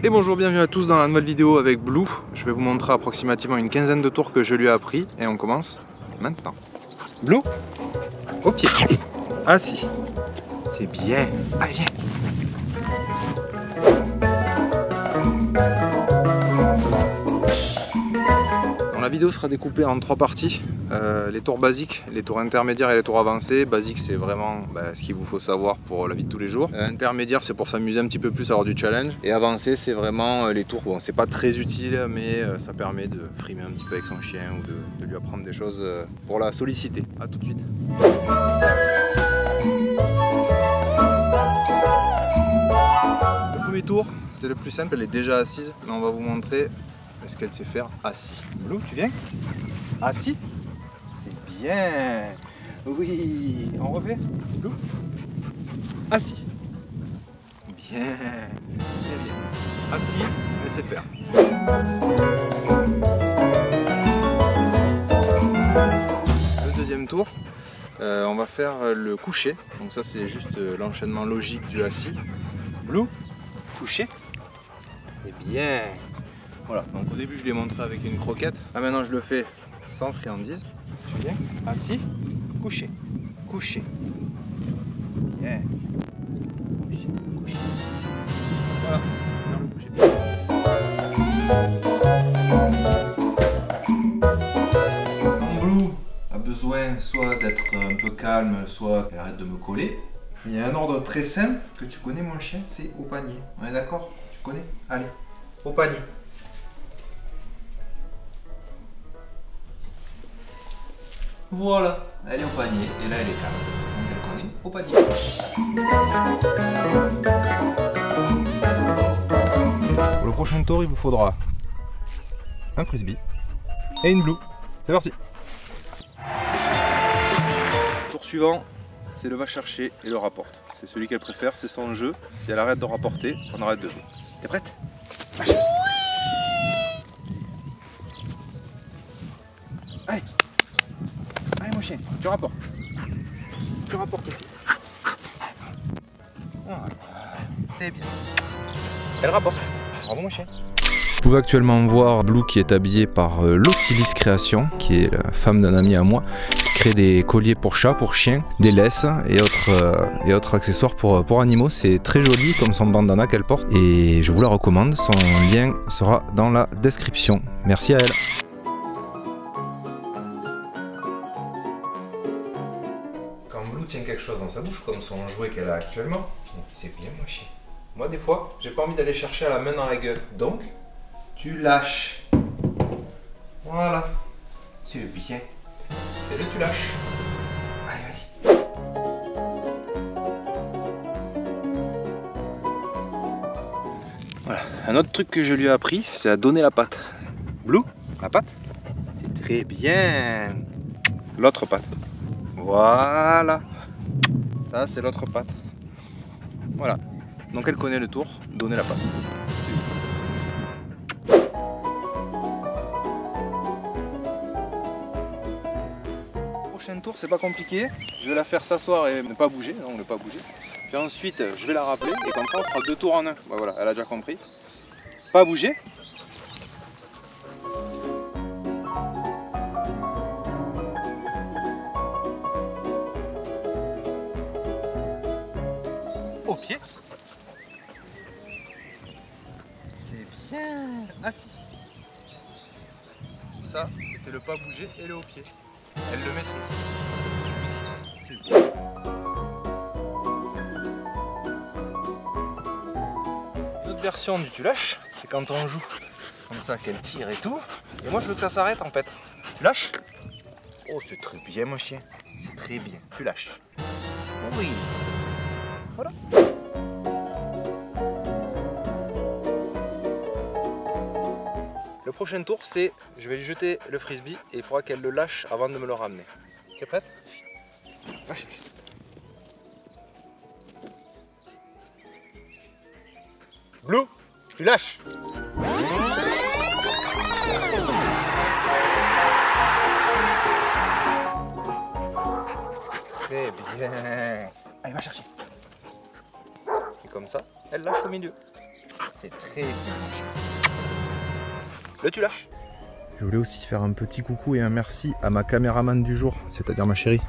Et bonjour, bienvenue à tous dans la nouvelle vidéo avec Blue. Je vais vous montrer approximativement une quinzaine de tours que je lui ai appris et on commence maintenant. Blue, au pied, assis, c'est bien, allez viens. La vidéo sera découpée en 3 parties, les tours basiques, les tours intermédiaires et les tours avancés. Basique, c'est vraiment ce qu'il vous faut savoir pour la vie de tous les jours. Intermédiaire, c'est pour s'amuser un petit peu plus, avoir du challenge. Et avancé, c'est vraiment les tours, bon, c'est pas très utile, mais ça permet de frimer un petit peu avec son chien ou de lui apprendre des choses pour la solliciter. A tout de suite. Le premier tour, c'est le plus simple, elle est déjà assise, mais on va vous montrer ce qu'elle sait faire assis. Blue, tu viens? Assis? C'est bien. Oui, on refait. Blue? Assis. Bien. Bien, bien. Assis, elle sait faire. Le deuxième tour, on va faire le coucher. Donc ça, c'est juste l'enchaînement logique du assis. Blue, coucher. C'est bien. Voilà, donc au début je l'ai montré avec une croquette. Là maintenant je le fais sans friandise. Tu viens, assis, couché, couché. Bien. Couché, couché. Voilà, c'est dans le coucher. Quand Blue a besoin soit d'être un peu calme, soit qu'elle arrête de me coller, il y a un ordre très simple que tu connais mon chien, c'est au panier. On est d'accord? Tu connais? Allez, au panier. Voilà, elle est au panier et là elle est calme. Donc elle connaît au panier. Pour le prochain tour, il vous faudra un frisbee et une Blue. C'est parti. Tour suivant, c'est le va chercher et le rapporte. C'est celui qu'elle préfère, c'est son jeu. Si elle arrête de rapporter, on arrête de jouer. T'es prête? Allez. Allez mon chien, tu rapportes. Tu rapportes. Voilà. C'est bien. Elle rapporte. Bravo mon chien. Vous pouvez actuellement voir Blue qui est habillée par Lautilis Création, qui est la femme d'un ami à moi, qui crée des colliers pour chats, pour chiens, des laisses et autres accessoires pour animaux. C'est très joli comme son bandana qu'elle porte et je vous la recommande. Son lien sera dans la description. Merci à elle. Quand Blue tient quelque chose dans sa bouche, comme son jouet qu'elle a actuellement, c'est bien mon chien. Moi des fois, j'ai pas envie d'aller chercher à la main dans la gueule. Donc, tu lâches. Voilà. C'est bien. C'est le tu lâches. Allez, vas-y. Voilà. Un autre truc que je lui ai appris, c'est à donner la patte. Blue, la patte. C'est très bien. L'autre patte. Voilà. Ça, c'est l'autre patte. Voilà. Donc elle connaît le tour, donner la patte. Prochain tour, c'est pas compliqué. Je vais la faire s'asseoir et ne pas bouger, donc ne pas bouger. Puis ensuite, je vais la rappeler et comme ça, on fera 2 tours en un. Bah voilà, elle a déjà compris. Pas bouger. Au pied. C'est bien. Assis. Ça, c'était le pas bouger et le au pied. Elle le maîtrise. C'est bien. Une autre version du tu lâches, c'est quand on joue comme ça, qu'elle tire et tout. Et moi, je veux que ça s'arrête en fait. Tu lâches. Oh, c'est très bien mon chien. C'est très bien. Tu lâches. Oui. Voilà. Le prochain tour, c'est je vais lui jeter le frisbee et il faudra qu'elle le lâche avant de me le ramener. Tu es prête? Lâchez. Blue, tu lâches. Très bien. Allez, va chercher. Et comme ça, elle lâche au milieu. c'est très bien mon chien. Là tu lâches. Je voulais aussi faire un petit coucou et un merci à ma caméraman du jour, c'est-à-dire ma chérie.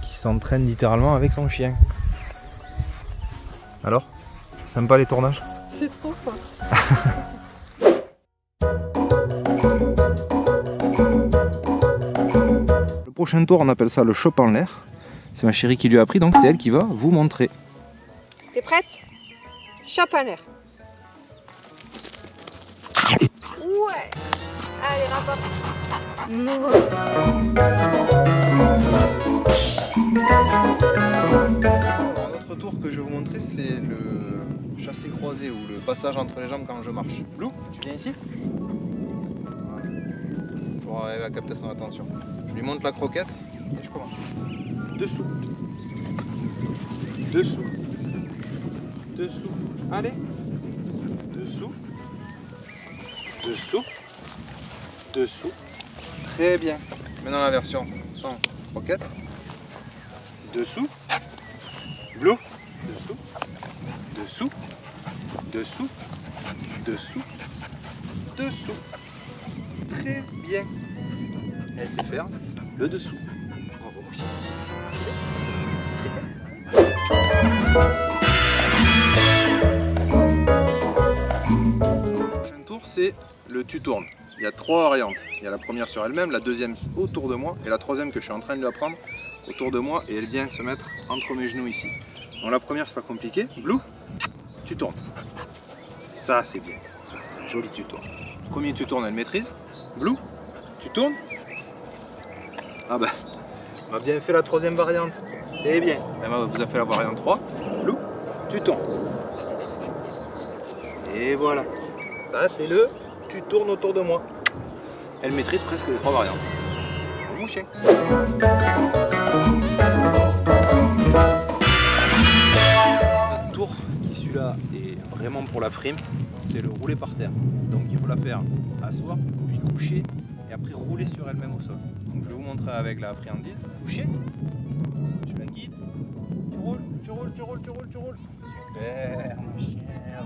Qui s'entraîne littéralement avec son chien. Alors, sympa les tournages? C'est trop fin. Le prochain tour, on appelle ça le chop en l'air. C'est ma chérie qui lui a appris, donc c'est elle qui va vous montrer. T'es prête? Chop en l'air. Ouais. Allez, rapporte. Non. Un autre tour que je vais vous montrer, c'est le chassé croisé ou le passage entre les jambes quand je marche. Blue, tu viens ici? Voilà. Pour arriver à capter son attention. Je lui montre la croquette et je commence. Dessous. Dessous. Dessous. Allez. Dessous. Dessous. Dessous. Très bien. Maintenant la version sans croquette. Dessous. Blue. Dessous. Dessous. Dessous. Dessous. Dessous. Très bien. Elle sait faire le dessous. Bravo, mon chien. Le prochain tour, c'est le tu tournes. Il y a 3 variantes. Il y a la première sur elle-même, la deuxième autour de moi et la troisième que je suis en train de lui apprendre autour de moi et elle vient se mettre entre mes genoux ici. Donc la première, c'est pas compliqué. Blue, tu tournes. Ça, c'est bien. Ça, c'est un joli tu tournes. Premier tu tournes, elle maîtrise. Blue, tu tournes. Ah ben, on a bien fait la troisième variante. C'est bien. Elle vous a fait la variante 3. Blue, tu tournes. Et voilà. Ça, c'est le tu tournes autour de moi. Elle maîtrise presque les 3 variantes. C'est mon chien. Notre tour, qui celui-là est vraiment pour la frime, c'est le rouler par terre. Donc il faut la faire asseoir, puis coucher, et après rouler sur elle-même au sol. Donc je vais vous montrer avec la friandise. Coucher, je la guide, tu roules, tu roules, tu roules, tu roules, tu roules. Super, mon chien,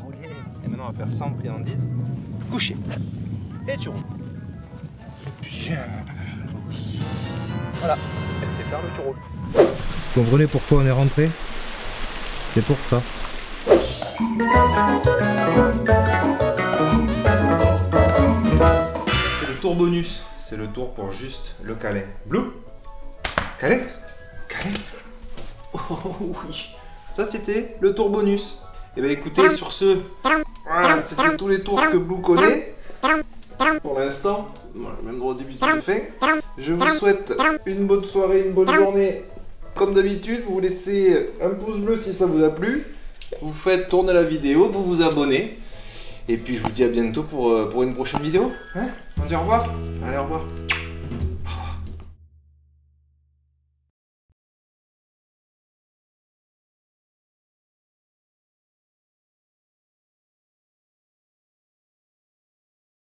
rouler. Et maintenant on va faire sans friandise. Coucher, et tu roules. Bien. Voilà, elle sait faire le tu roules. Vous comprenez pourquoi on est rentré? C'est pour ça. C'est le tour bonus. C'est le tour pour juste le câlin. Blue, câlin, câlin. Oh oui. Ça c'était le tour bonus. Et bien écoutez, sur ce, voilà, c'était tous les tours que Blue connaît. Pour l'instant, voilà, même droit au début de fin. Je vous souhaite une bonne soirée, une bonne journée. Comme d'habitude, vous laissez un pouce bleu si ça vous a plu. Vous faites tourner la vidéo, vous vous abonnez. Et puis je vous dis à bientôt pour une prochaine vidéo. Hein? On dit au revoir? Allez, au revoir.